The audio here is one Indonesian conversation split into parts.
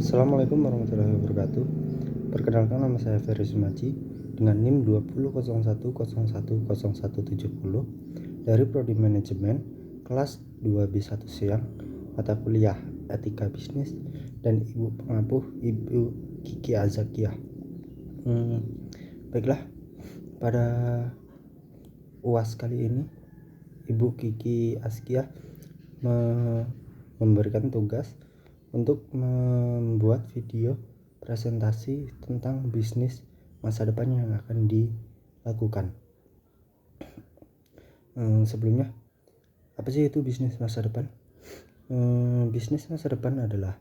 Assalamualaikum warahmatullahi wabarakatuh. Perkenalkan, nama saya Ferry Sumaji dengan NIM 2001010170 dari Prodi Manajemen kelas 2B1 Siang, mata kuliah Etika Bisnis, dan Ibu pengampu Ibu Kiki Azakiah. Baiklah, pada UAS kali ini Ibu Kiki Azakiah memberikan tugas untuk membuat video presentasi tentang bisnis masa depan yang akan dilakukan. Sebelumnya, apa sih itu bisnis masa depan? Bisnis masa depan adalah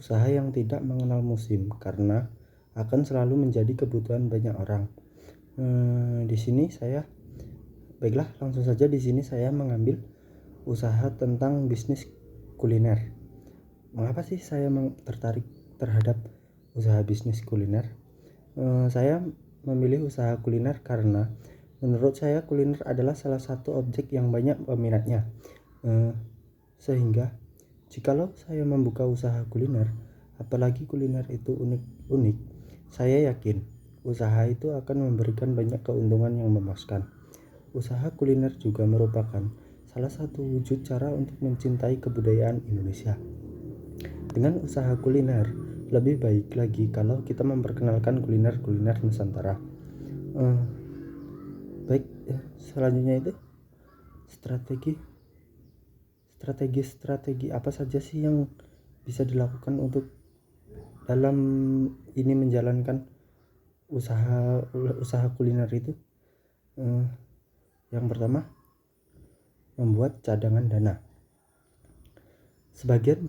usaha yang tidak mengenal musim karena akan selalu menjadi kebutuhan banyak orang. Baiklah, langsung saja di sini saya mengambil usaha tentang bisnis kuliner. Mengapa sih saya tertarik terhadap usaha bisnis kuliner? Saya memilih usaha kuliner karena menurut saya kuliner adalah salah satu objek yang banyak peminatnya. Sehingga jikalau saya membuka usaha kuliner, apalagi kuliner itu unik, saya yakin usaha itu akan memberikan banyak keuntungan yang memuaskan. Usaha kuliner juga merupakan salah satu wujud cara untuk mencintai kebudayaan Indonesia. Dengan usaha kuliner, lebih baik lagi kalau kita memperkenalkan kuliner-kuliner Nusantara. Selanjutnya itu strategi apa saja sih yang bisa dilakukan untuk dalam ini menjalankan usaha kuliner itu. Yang pertama, membuat cadangan dana. Sebagian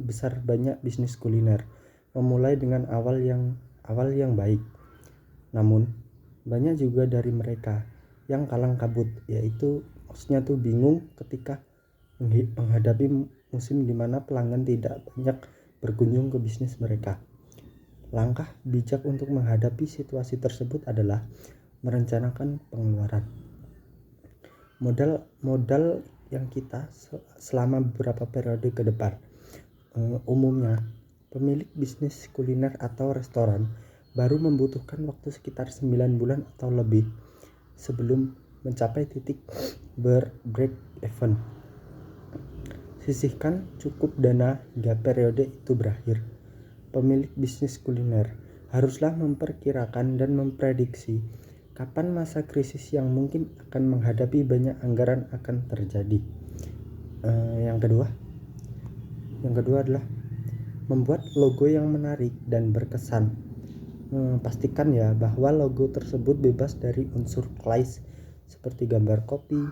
besar banyak bisnis kuliner memulai dengan awal yang baik. Namun banyak juga dari mereka yang kalang kabut, yaitu maksudnya tuh bingung ketika menghadapi musim di mana pelanggan tidak banyak berkunjung ke bisnis mereka. Langkah bijak untuk menghadapi situasi tersebut adalah merencanakan pengeluaran. Modal yang kita selama beberapa periode ke depan. Umumnya pemilik bisnis kuliner atau restoran baru membutuhkan waktu sekitar 9 bulan atau lebih sebelum mencapai titik break even. Sisihkan cukup dana hingga periode itu berakhir. Pemilik bisnis kuliner haruslah memperkirakan dan memprediksi kapan masa krisis yang mungkin akan menghadapi banyak anggaran akan terjadi. Yang kedua adalah membuat logo yang menarik dan berkesan. Pastikan ya bahwa logo tersebut bebas dari unsur klise seperti gambar topi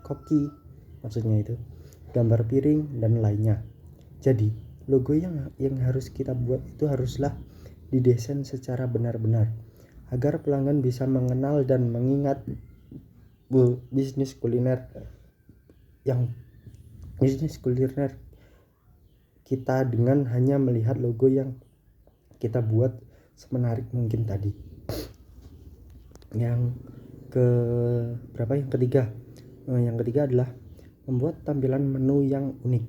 koki, maksudnya itu, gambar piring dan lainnya. Jadi logo yang harus kita buat itu haruslah didesain secara benar-benar agar pelanggan bisa mengenal dan mengingat bisnis kuliner kita dengan hanya melihat logo yang kita buat semenarik mungkin tadi. Yang ketiga adalah membuat tampilan menu yang unik.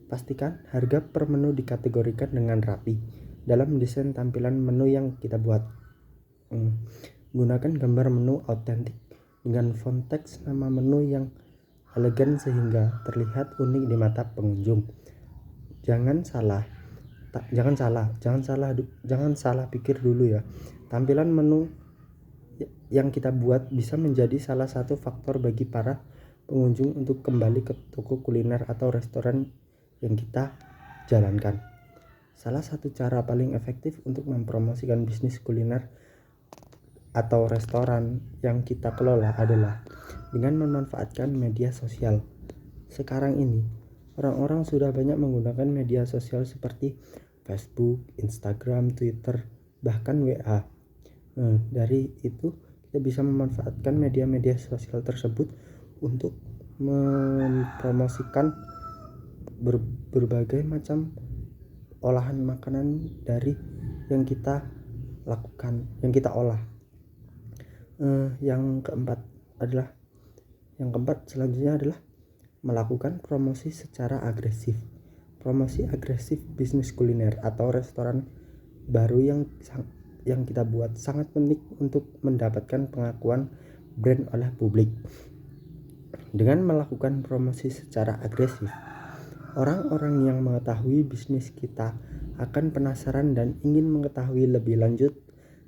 Pastikan harga per menu dikategorikan dengan rapi dalam desain tampilan menu yang kita buat. Gunakan gambar menu autentik dengan font teks nama menu yang elegan sehingga terlihat unik di mata pengunjung. Jangan salah pikir dulu ya. Tampilan menu yang kita buat bisa menjadi salah satu faktor bagi para pengunjung untuk kembali ke toko kuliner atau restoran yang kita jalankan. Salah satu cara paling efektif untuk mempromosikan bisnis kuliner atau restoran yang kita kelola adalah dengan memanfaatkan media sosial. Sekarang ini orang-orang sudah banyak menggunakan media sosial seperti Facebook, Instagram, Twitter, bahkan WA. Dari itu kita bisa memanfaatkan media-media sosial tersebut untuk mempromosikan berbagai macam olahan makanan dari yang kita lakukan, yang kita olah. Yang keempat selanjutnya adalah melakukan promosi secara agresif. Promosi agresif bisnis kuliner atau restoran baru yang kita buat sangat penting untuk mendapatkan pengakuan brand oleh publik. Dengan melakukan promosi secara agresif, orang-orang yang mengetahui bisnis kita akan penasaran dan ingin mengetahui lebih lanjut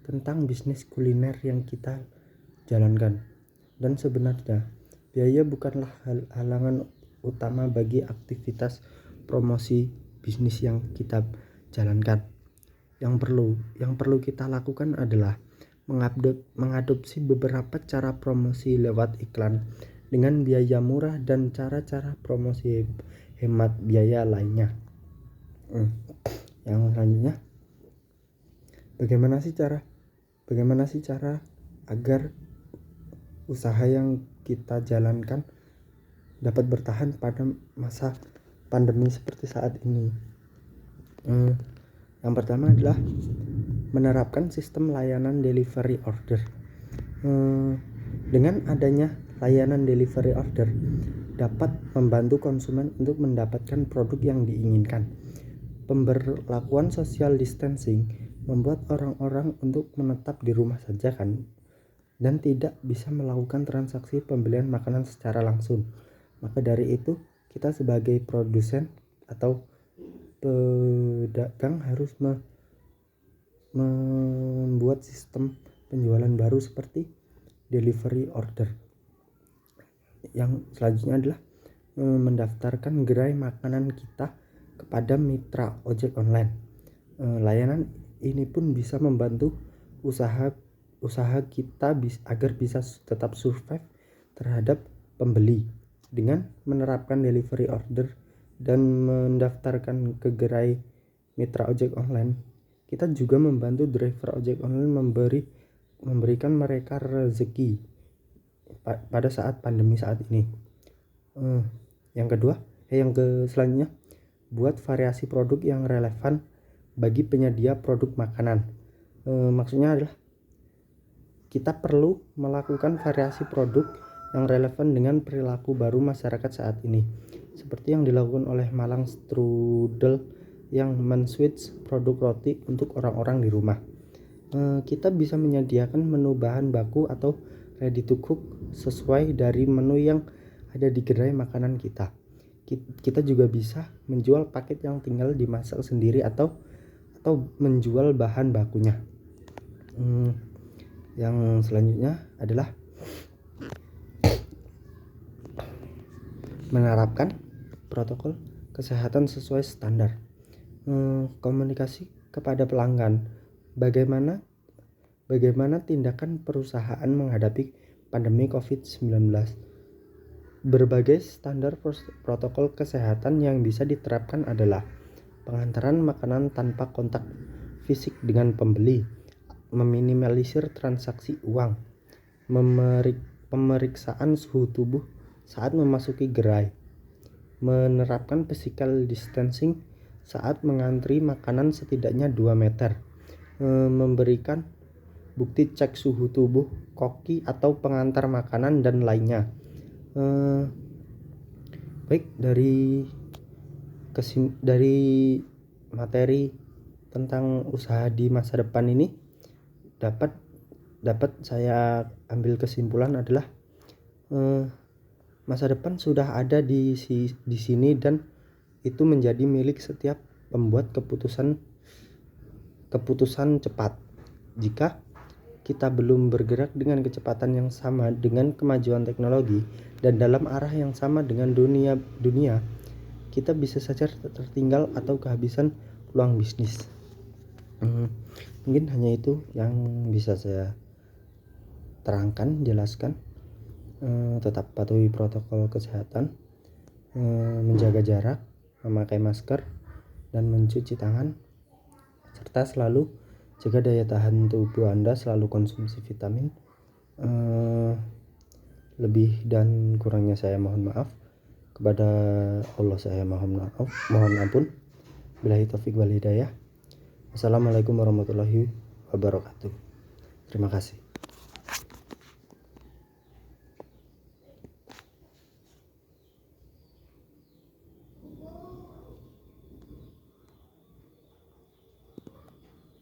tentang bisnis kuliner yang kita jalankan. Dan sebenarnya, biaya bukanlah halangan utama bagi aktivitas promosi bisnis yang kita jalankan. Yang perlu kita lakukan adalah mengadopsi beberapa cara promosi lewat iklan dengan biaya murah dan cara-cara promosi hemat biaya lainnya. Yang selanjutnya, bagaimana sih cara agar usaha yang kita jalankan dapat bertahan pada masa pandemi seperti saat ini? Yang pertama adalah menerapkan sistem layanan delivery order. Dengan adanya layanan delivery order dapat membantu konsumen untuk mendapatkan produk yang diinginkan. Pemberlakuan social distancing membuat orang-orang untuk menetap di rumah saja dan tidak bisa melakukan transaksi pembelian makanan secara langsung. Maka dari itu, kita sebagai produsen atau pedagang harus membuat sistem penjualan baru seperti delivery order. Yang selanjutnya adalah mendaftarkan gerai makanan kita kepada mitra ojek online. Layanan ini pun bisa membantu usaha kita agar bisa tetap survive terhadap pembeli. Dengan menerapkan delivery order dan mendaftarkan ke gerai mitra ojek online, kita juga membantu driver ojek online memberikan mereka rezeki pada saat pandemi saat ini. Selanjutnya, buat variasi produk yang relevan bagi penyedia produk makanan. Maksudnya adalah kita perlu melakukan variasi produk yang relevan dengan perilaku baru masyarakat saat ini, seperti yang dilakukan oleh Malang Strudel yang men-switch produk roti untuk orang-orang di rumah. Kita bisa menyediakan menu bahan baku atau ready to cook sesuai dari menu yang ada di gerai makanan kita. Kita juga bisa menjual paket yang tinggal dimasak sendiri atau menjual bahan bakunya. Yang selanjutnya adalah menerapkan protokol kesehatan sesuai standar. Komunikasi kepada pelanggan, bagaimana tindakan perusahaan menghadapi pandemi COVID-19. Berbagai standar protokol kesehatan yang bisa diterapkan adalah pengantaran makanan tanpa kontak fisik dengan pembeli, meminimalisir transaksi uang, pemeriksaan suhu tubuh saat memasuki gerai, menerapkan physical distancing saat mengantri makanan setidaknya 2 meter, memberikan bukti cek suhu tubuh, koki atau pengantar makanan dan lainnya. Baik, dari materi tentang usaha di masa depan ini dapat saya ambil kesimpulan adalah masa depan sudah ada di sini dan itu menjadi milik setiap pembuat keputusan cepat. Jika kita belum bergerak dengan kecepatan yang sama dengan kemajuan teknologi dan dalam arah yang sama dengan dunia, kita bisa saja tertinggal atau kehabisan peluang bisnis. Mungkin hanya itu yang bisa saya jelaskan. Tetap patuhi protokol kesehatan, menjaga jarak, memakai masker dan mencuci tangan, serta selalu jaga daya tahan tubuh Anda, selalu konsumsi vitamin. Lebih dan kurangnya saya mohon maaf. Kepada Allah saya mohon ampun. Billahi taufik wal hidayah. Wassalamualaikum warahmatullahi wabarakatuh. Terima kasih.